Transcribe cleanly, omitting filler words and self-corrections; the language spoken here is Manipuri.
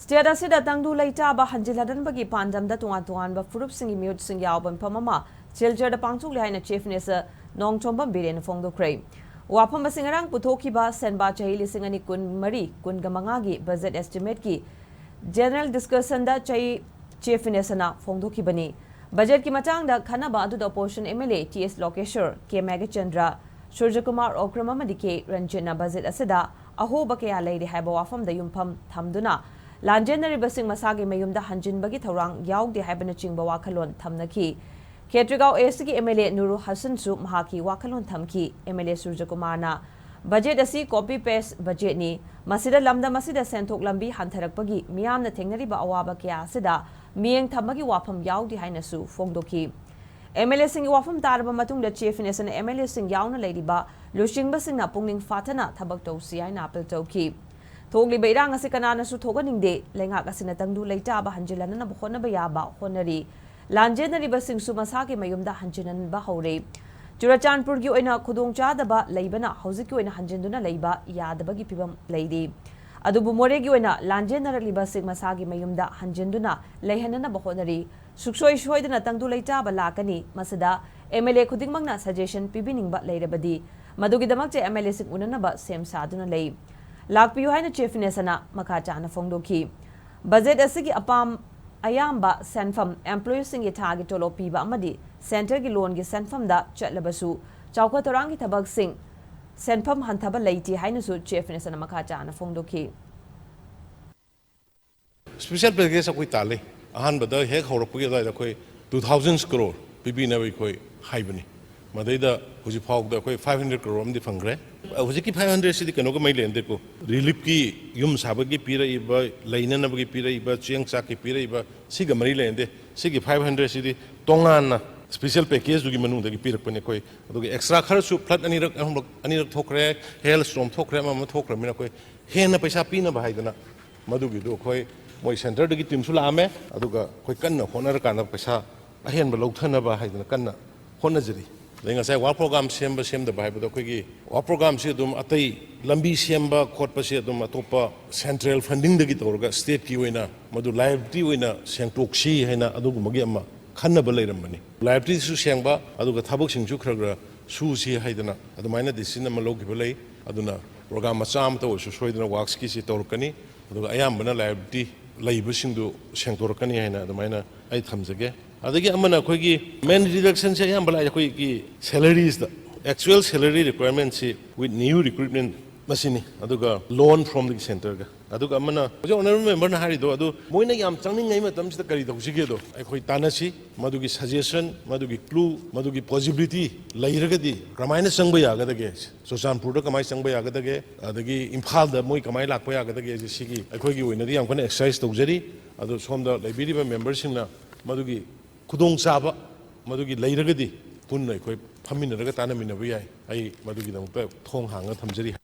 State asida tangdu leitaba hanjin-nabagi pandamda Tongan Tonganba Phurup Singi Mihut Yaoba Meepham Silchar Da Pangthokli haina Chief Minister N Biren phongdokhre. Wafam singarang puthokiba senba chahi lising ani kun mari kun gamangagi budget estimate ki general discussion da chahi Chief Minister na phongdokhibani. Budget ki matangda khanaba adu opposition MLA TS Lokeshwar K Megachandra Surjakumar Okramamadi K Ranjana budget asida ahoba kaya leide haiba wafam da yumpham thamduna Lanjennariba sing masagi mayumda hanjin-nabagi thorang yaugde haibana chingba wakhalon thamnaki. Khetrigao ASG MLA Nuru Hassan su mahaki wakhalon thamki MLA Surjakumarna. Budget asi copy paste budget ni masida lamda masida senthok lambi hantarakpagi miyamna thengnariba awaba kya asida miyeng thamagi wafam yaugde haina su phongdokhi. MLA sing wafam taraba matungda Chief Minister MLA sing yauna leidiba lushingba singna pungning fatana thabak tawsi haina appeal tawki. Thogli beirang asi kanana su thoganingde lengak asina tangdu leitaba hanjilana bukhona bayaba honari lanjenariba singsu masaki mayumda hanjinan hore Churachandpur gi oina khudongchadaba leibana hojiki oina hanjinduna leiba yadabagi pibam leidi adubu moregi oina lanjenaraliba sing masagi mayumda hanjinduna leihanana bahonari suksoi shoidana tangdu leitaba lakani masada MLA khudingmangna suggestion pibiningba leirabadi madugidamakche MLA sing unanaba sem saduna lei Lakpiyu haina Chief Minister na makachana phongdokhi. Budget asigi apam ayamba senfam employees sing ithagi tolo piba amadi center gi loan gi senfam da chatlabasu chawkha torang gi thabak sing senfam hanthaba leiti haina su Chief Minister na makachana phongdokhi. Special package akoi tale ahan bada hek horapgi da koi 2000 crore pibi na koi haibani madai huji phawk da koi 500 crore amdi phangre huji ki 500 sidi kano ko mai lende ko relief ki yum sabagi pira iba laina na bagi pira iba chiang cha ki pira iba siga mari lende sigi 500 sidi tongan na special package dugi manung da ki pira pane koi adugi extra kharchu flat ani rak thokre health storm thokre ma thokre mina koi hena paisa pina bahai dana madugi do koi moi center da ki team su lame aduga koi kanna honar kana paisa ahen ba lauthana ba hai dana kanna honajari Lenga saya war program semba semda bahai bedo koi war program si dum atai lambi semba khot pa si dum atopa central funding dagi torga state ki oina madu liability oina sengtok si haina adugu magi amma khanna ba leiramani liability su sengba aduga thabak singju khragra su si haidana adumaina decision ma logi balai aduna program ma cham to su soidana works ki si torkani aduga ayam bana liability leiba singdu sengtorkani haina adumaina ai thamjage adagi amana khoigi main reduction se yam bala khoi ki salaries the actual salary requirements with new recruitment machine aduga loan from the center ga aduga amana jo honorable member na hari do adu moina yam changning ngai matam sida kari do sige do khoi tanasi madugi suggestion madugi clue madugi possibility lairagadi kamaina changba yaga dage Sochanpur da kamai changba yaga dage adagi Imphal da moi kamai lakpa yaga dage sigi khoi gi oina di yam kana exercise tawjari adu somda library member singna madugi Kudong saba madugi leiragadi punna koi phaminaraga tanamina ba yai ai madugi damta thong hanga thamjari